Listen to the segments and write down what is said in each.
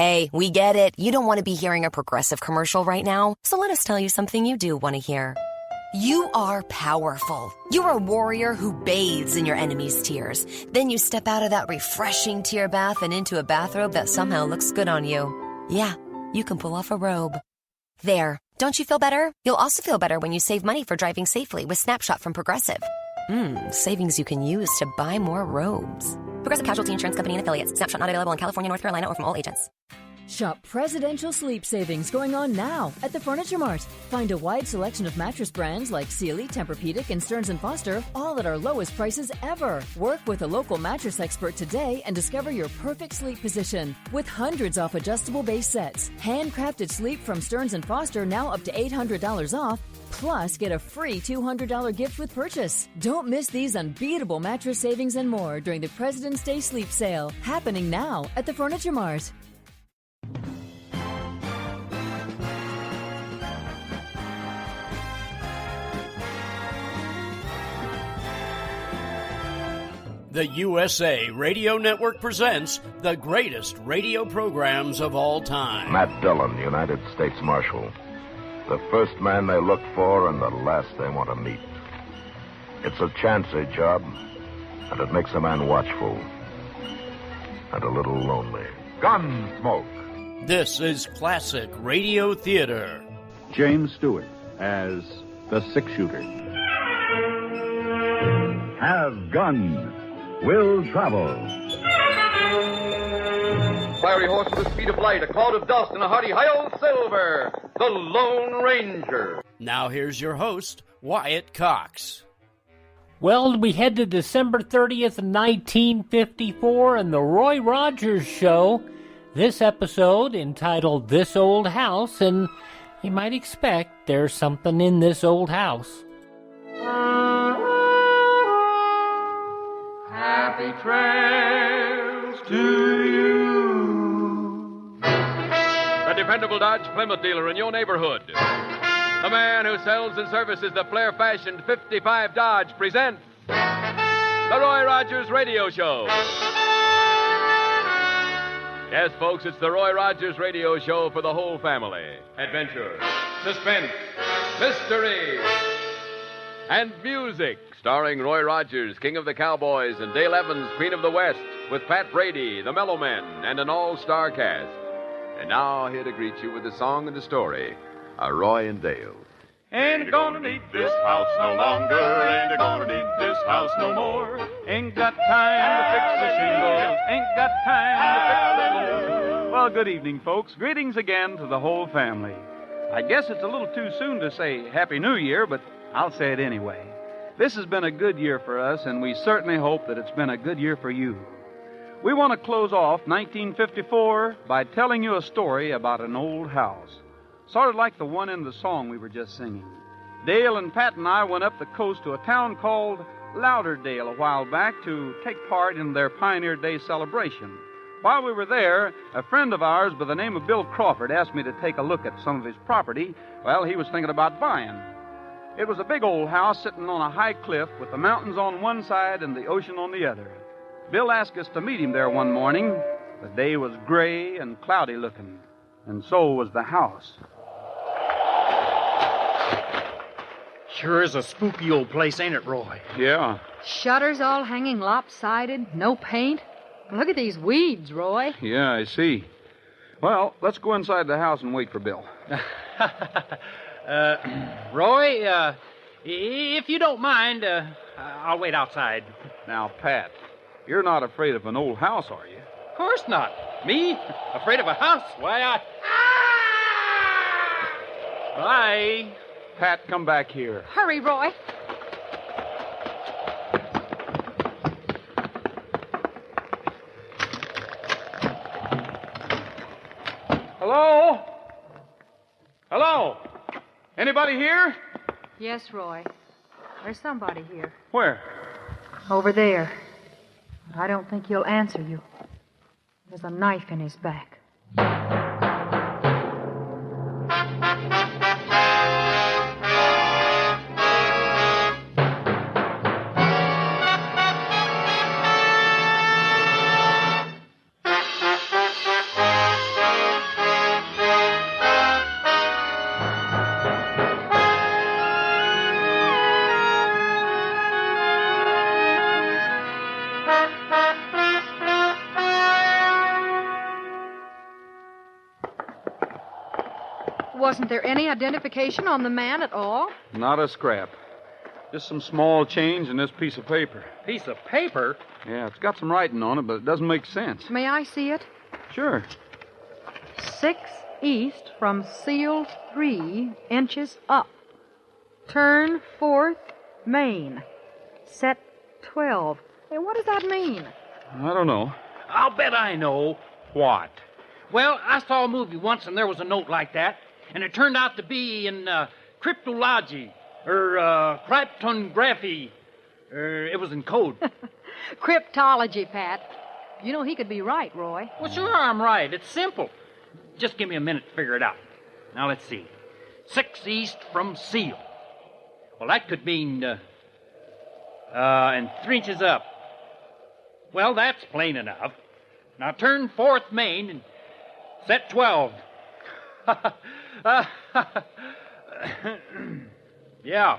Hey, we get it. You don't want to be hearing a Progressive commercial right now, so let us tell you something you do want to hear. You are powerful. You're a warrior who bathes in your enemy's tears. Then you step out of that refreshing tear bath and into a bathrobe that somehow looks good on you. Yeah, you can pull off a robe. There. Don't you feel better? You'll also feel better when you save money for driving safely with Snapshot from Progressive. Savings you can use to buy more robes. Progressive Casualty Insurance Company and Affiliates. Snapshot not available in California, North Carolina, or from all agents. Shop presidential sleep savings going on now at the Furniture Mart. Find a wide selection of mattress brands like Sealy, Tempur-Pedic, and Stearns & Foster, all at our lowest prices ever. Work with a local mattress expert today and discover your perfect sleep position. With hundreds off adjustable base sets, handcrafted sleep from Stearns & Foster now up to $800 off, plus get a free $200 gift with purchase. Don't miss these unbeatable mattress savings and more during the President's Day Sleep Sale, happening now at the Furniture Mart. The USA Radio Network presents the greatest radio programs of all time. Matt Dillon, United States Marshal. The first man they look for and the last they want to meet. It's a chancy job, and it makes a man watchful and a little lonely. Gunsmoke. This is classic radio theater. James Stewart as the six-shooter. Have gun. Will travel. Fiery horse with the speed of light, a cloud of dust, and a hearty hi-yo silver, the Lone Ranger. Now here's your host, Wyatt Cox. Well, we head to December 30th, 1954, and the Roy Rogers Show. This episode, entitled This Old House, and you might expect there's something in this old house. Happy trails to you. The dependable Dodge Plymouth dealer in your neighborhood. The man who sells and services the flare-fashioned 55 Dodge presents the Roy Rogers Radio Show. Yes, folks, it's the Roy Rogers Radio Show for the whole family. Adventure, suspense, mystery, and music. Starring Roy Rogers, King of the Cowboys, and Dale Evans, Queen of the West, with Pat Brady, the Mellow Men, and an all-star cast. And now, here to greet you with a song and a story, are Roy and Dale. Ain't gonna need this house no longer. Ain't gonna need this house no more. Ain't got time to fix the shingles. Ain't got time to fix the floor. Well, good evening, folks. Greetings again to the whole family. I guess it's a little too soon to say Happy New Year, but I'll say it anyway. This has been a good year for us, and we certainly hope that it's been a good year for you. We want to close off 1954 by telling you a story about an old house, sort of like the one in the song we were just singing. Dale and Pat and I went up the coast to a town called Lauderdale a while back to take part in their Pioneer Day celebration. While we were there, a friend of ours by the name of Bill Crawford asked me to take a look at some of his property. Well, he was thinking about buying. It was a big old house sitting on a high cliff with the mountains on one side and the ocean on the other. Bill asked us to meet him there one morning. The day was gray and cloudy looking, and so was the house. Sure is a spooky old place, ain't it, Roy? Yeah. Shutters all hanging lopsided, no paint. Look at these weeds, Roy. Yeah, I see. Well, let's go inside the house and wait for Bill. Roy, if you don't mind, I'll wait outside. Now, Pat, you're not afraid of an old house, are you? Of course not. Me? Afraid of a house? Why, Bye. Pat, come back here. Hurry, Roy. Hello? Hello? Anybody here? Yes, Roy. There's somebody here. Where? Over there. But I don't think he'll answer you. There's a knife in his back. Wasn't there any identification on the man at all? Not a scrap. Just some small change in this piece of paper. Piece of paper? Yeah, it's got some writing on it, but it doesn't make sense. May I see it? Sure. 6 east from seal 3 inches up. Turn 4th, main. Set 12. Hey, what does that mean? I don't know. I'll bet I know. What? Well, I saw a movie once and there was a note like that, and it turned out to be in cryptology, or cryptography. It was in code. Cryptology, Pat. You know, he could be right, Roy. Well, sure, I'm right. It's simple. Just give me a minute to figure it out. Now, let's see. 6 east from seal. Well, that could mean, and 3 inches up. Well, that's plain enough. Now, turn 4th main and set 12. Yeah.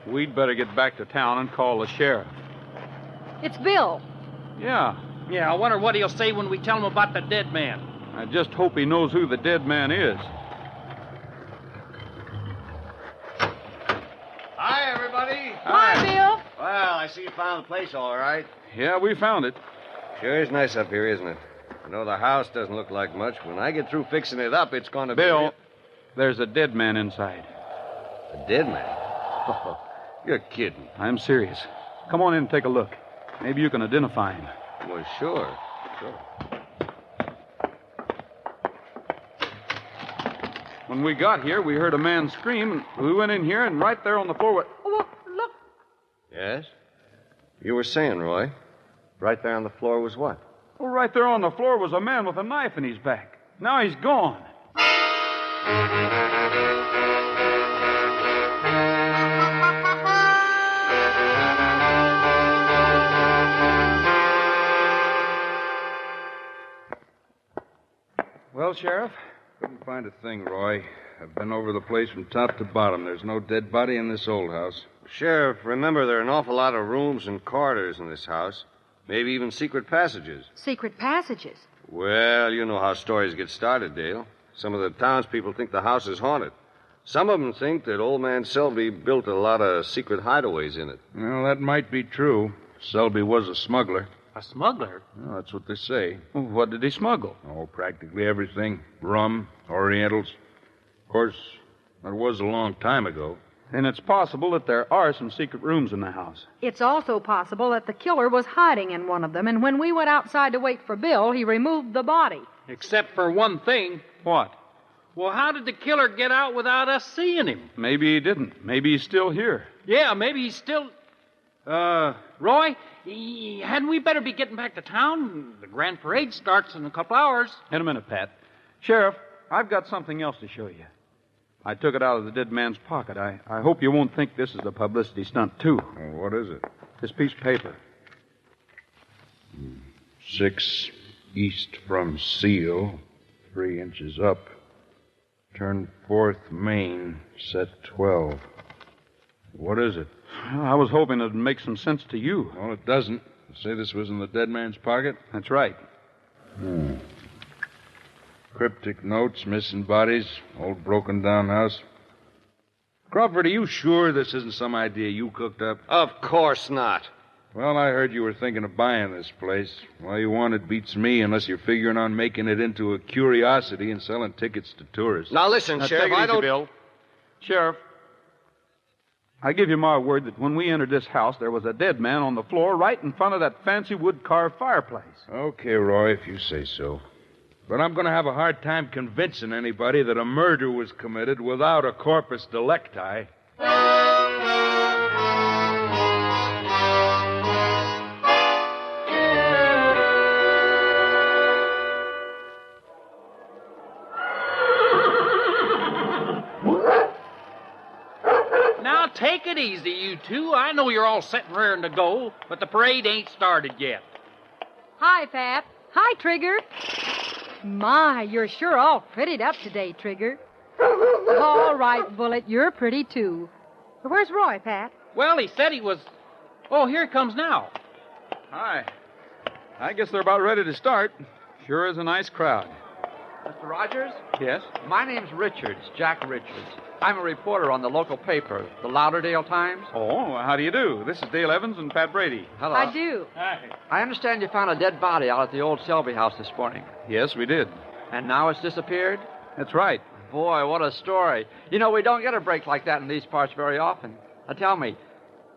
We'd better get back to town and call the sheriff. It's Bill. Yeah. Yeah, I wonder what he'll say when we tell him about the dead man. I just hope he knows who the dead man is. Hi, everybody. Hi, Bill. Well, I see you found the place all right. Yeah, we found it. Sure is nice up here, isn't it? You know, the house doesn't look like much. When I get through fixing it up, it's going to be... Bill, there's a dead man inside. A dead man? Oh, you're kidding. I'm serious. Come on in and take a look. Maybe you can identify him. Well, sure. When we got here, we heard a man scream, and we went in here, and right there on the floor... Oh, look. Yes? You were saying, Roy, right there on the floor was what? Well, right there on the floor was a man with a knife in his back. Now he's gone. Well, Sheriff? Couldn't find a thing, Roy. I've been over the place from top to bottom. There's no dead body in this old house. Sheriff, remember there are an awful lot of rooms and corridors in this house. Maybe even secret passages. Secret passages? Well, you know how stories get started, Dale. Some of the townspeople think the house is haunted. Some of them think that old man Selby built a lot of secret hideaways in it. Well, that might be true. Selby was a smuggler. A smuggler? Well, that's what they say. Well, what did he smuggle? Oh, practically everything. Rum, Orientals. Of course, that was a long time ago. And it's possible that there are some secret rooms in the house. It's also possible that the killer was hiding in one of them, and when we went outside to wait for Bill, he removed the body. Except for one thing. What? Well, how did the killer get out without us seeing him? Maybe he didn't. Maybe he's still here. Yeah, maybe he's still... Roy, hadn't we better be getting back to town? The grand parade starts in a couple hours. In a minute, Pat. Sheriff, I've got something else to show you. I took it out of the dead man's pocket. I hope you won't think this is a publicity stunt, too. Well, what is it? This piece of paper. 6 east from seal, 3 inches up. Turn 4th main, set 12. What is it? Well, I was hoping it'd make some sense to you. Well, it doesn't. You say this was in the dead man's pocket? That's right. Cryptic notes, missing bodies, old broken-down house. Crawford, are you sure this isn't some idea you cooked up? Of course not. Well, I heard you were thinking of buying this place. Why you want it beats me, unless you're figuring on making it into a curiosity and selling tickets to tourists. Now, listen, Sheriff, I don't... Bill. Sheriff, I give you my word that when we entered this house, there was a dead man on the floor right in front of that fancy wood-carved fireplace. Okay, Roy, if you say so. But I'm going to have a hard time convincing anybody that a murder was committed without a corpus delicti. Now, take it easy, you two. I know you're all set and raring to go, but the parade ain't started yet. Hi, Pat. Hi, Trigger. My, you're sure all prettied up today, Trigger. All right, Bullet, you're pretty, too. Where's Roy, Pat? Well, he said he was... Oh, here he comes now. Hi. I guess they're about ready to start. Sure is a nice crowd. Mr. Rogers? Yes? My name's Richards, Jack Richards. I'm a reporter on the local paper, the Lauderdale Times. Oh, how do you do? This is Dale Evans and Pat Brady. Hello. I do. Hi. I understand you found a dead body out at the old Selby house this morning. Yes, we did. And now it's disappeared? That's right. Boy, what a story. You know, we don't get a break like that in these parts very often. Now tell me,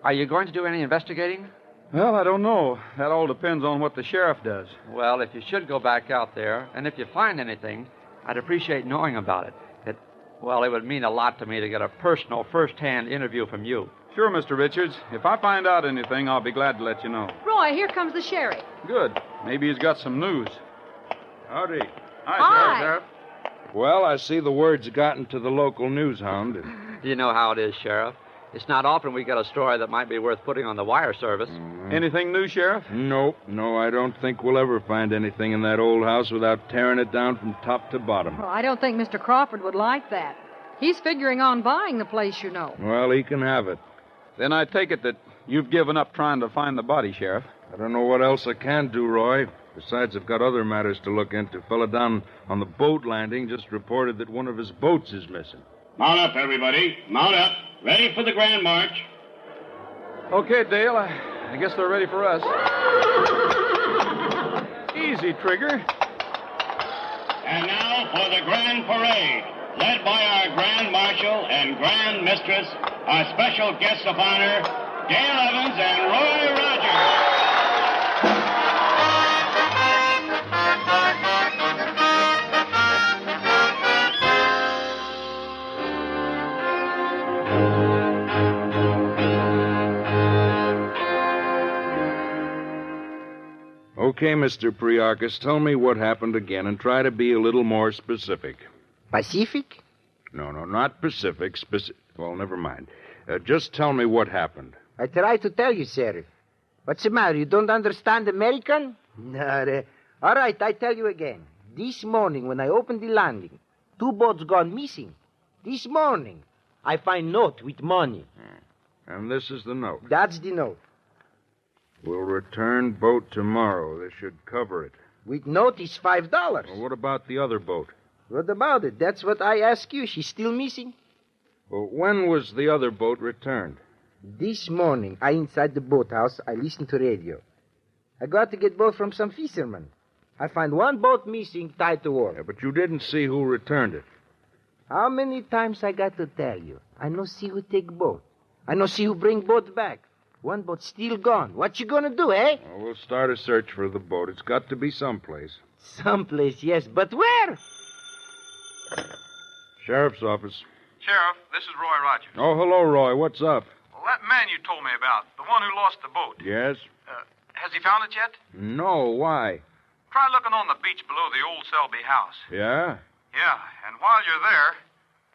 are you going to do any investigating? Well, I don't know. That all depends on what the sheriff does. Well, if you should go back out there, and if you find anything, I'd appreciate knowing about it. It would mean a lot to me to get a personal, first-hand interview from you. Sure, Mr. Richards. If I find out anything, I'll be glad to let you know. Roy, here comes the sheriff. Good. Maybe he's got some news. Howdy. Hi. Sheriff. Well, I see the word's gotten to the local news hound. You know how it is, Sheriff. It's not often we get a story that might be worth putting on the wire service. Anything new, Sheriff? Nope. No, I don't think we'll ever find anything in that old house without tearing it down from top to bottom. Well, I don't think Mr. Crawford would like that. He's figuring on buying the place, you know. Well, he can have it. Then I take it that you've given up trying to find the body, Sheriff. I don't know what else I can do, Roy. Besides, I've got other matters to look into. Fella down on the boat landing just reported that one of his boats is missing. Mount up, everybody. Mount up. Ready for the grand march. Okay, Dale. I guess they're ready for us. Easy, Trigger. And now for the grand parade, led by our grand marshal and grand mistress, our special guests of honor, Dale Evans and Roy Rogers. Okay, Mr. Priarchus, tell me what happened again and try to be a little more specific. Pacific? No, not Pacific. Well, never mind. Just tell me what happened. I try to tell you, Sheriff. What's the matter? You don't understand American? No. All right, I tell you again. This morning, when I opened the landing, 2 boats gone missing. This morning, I find note with money. And this is the note. That's the note. We'll return boat tomorrow. This should cover it. With note is $5. Well, what about the other boat? What about it? That's what I ask you. She's still missing? Well, when was the other boat returned? This morning, I inside the boathouse, I listen to radio. I got to get boat from some fishermen. I find 1 boat missing tied to wharf. Yeah, but you didn't see who returned it. How many times I got to tell you? I no see who take boat. I no see who bring boat back. 1 boat still gone. What you gonna do, eh? Well, we'll start a search for the boat. It's got to be someplace. Someplace, yes, but where? Sheriff's office. Sheriff, this is Roy Rogers. Oh, hello, Roy. What's up? Well, that man you told me about, the one who lost the boat, Yes? has he found it yet? No, why? Try looking on the beach below the old Selby house. Yeah? Yeah, and while you're there,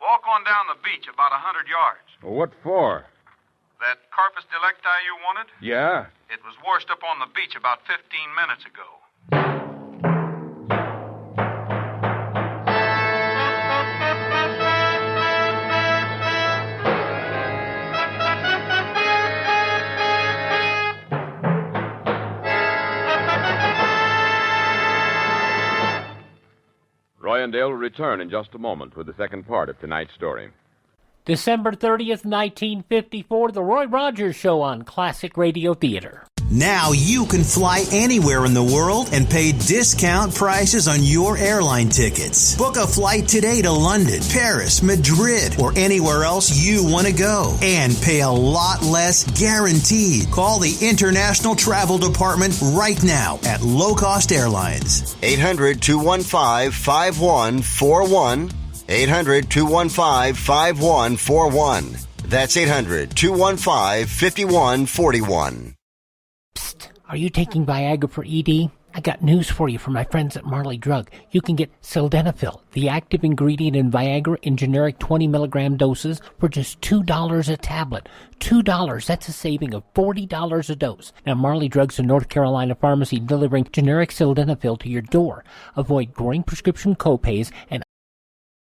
walk on down the beach about 100 yards. Well, what for? That Carpus Delecti you wanted? Yeah? It was washed up on the beach about 15 minutes ago. Roy and Dale will return in just a moment with the second part of tonight's story. December 30th, 1954, The Roy Rogers Show on Classic Radio Theater. Now you can fly anywhere in the world and pay discount prices on your airline tickets. Book a flight today to London, Paris, Madrid, or anywhere else you want to go. And pay a lot less guaranteed. Call the International Travel Department right now at Low Cost Airlines. 800-215-5141. 800-215-5141. That's 800-215-5141. Are you taking Viagra for ED? I got news for you from my friends at Marley Drug. You can get sildenafil, the active ingredient in Viagra, in generic 20 milligram doses for just $2 a tablet. $2, that's a saving of $40 a dose. Now, Marley Drug's a North Carolina pharmacy delivering generic sildenafil to your door. Avoid growing prescription copays and